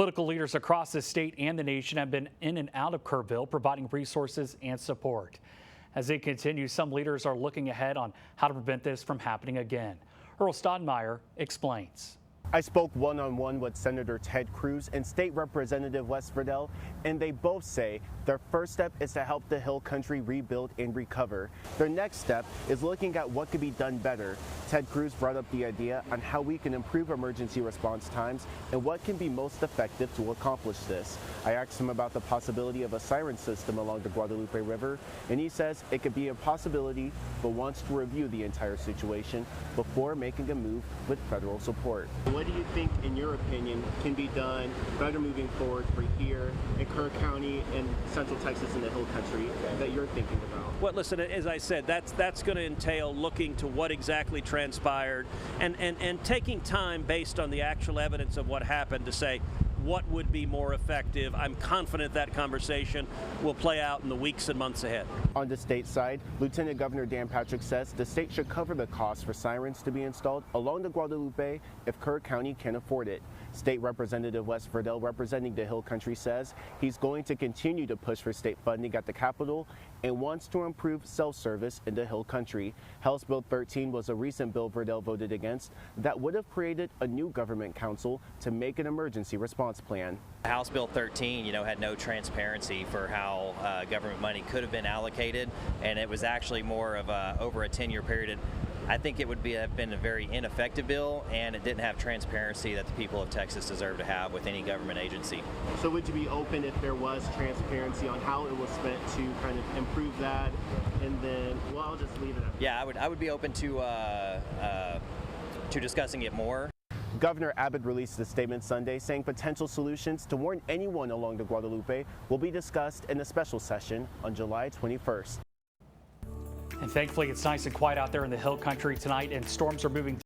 Political leaders across the state and the nation have been in and out of Kerrville, providing resources and support. As it continues, some leaders are looking ahead on how to prevent this from happening again. Earl Stodmeyer explains. I spoke one-on-one with Senator Ted Cruz and State Representative Wes Verdell, and they both say their first step is to help the Hill Country rebuild and recover. Their next step is looking at what could be done better. Ted Cruz brought up the idea on how we can improve emergency response times and what can be most effective to accomplish this. I asked him about the possibility of a siren system along the Guadalupe River, and he says it could be a possibility, but wants to review the entire situation before making a move with federal support. What do you think, in your opinion, can be done better moving forward for here in Kerr County and Central Texas and the Hill Country that you're thinking about? Well, listen, as I said, that's going to entail looking to what exactly transpired and taking time based on the actual evidence of what happened to say what would be more effective. I'm confident that conversation will play out in the weeks and months ahead. On the state side, Lieutenant Governor Dan Patrick says the state should cover the cost for sirens to be installed along the Guadalupe if Kerr County can afford it. State Representative Wes Verdell, representing the Hill Country, says he's going to continue to push for state funding at the Capitol and wants to improve cell service in the Hill Country. House Bill 13 was a recent bill Verdell voted against that would have created a new government council to make an emergency response plan. House Bill 13, had no transparency for how government money could have been allocated, and it was actually more of over a 10-year period. I think it would have been a very ineffective bill, and it didn't have transparency that the people of Texas deserve to have with any government agency. So would you be open if there was transparency on how it was spent to kind of improve that? And then, well, I'll just leave it at that. Yeah, I would be open to discussing it more. Governor Abbott released a statement Sunday saying potential solutions to warn anyone along the Guadalupe will be discussed in a special session on July 21st. And thankfully, it's nice and quiet out there in the Hill Country tonight, and storms are moving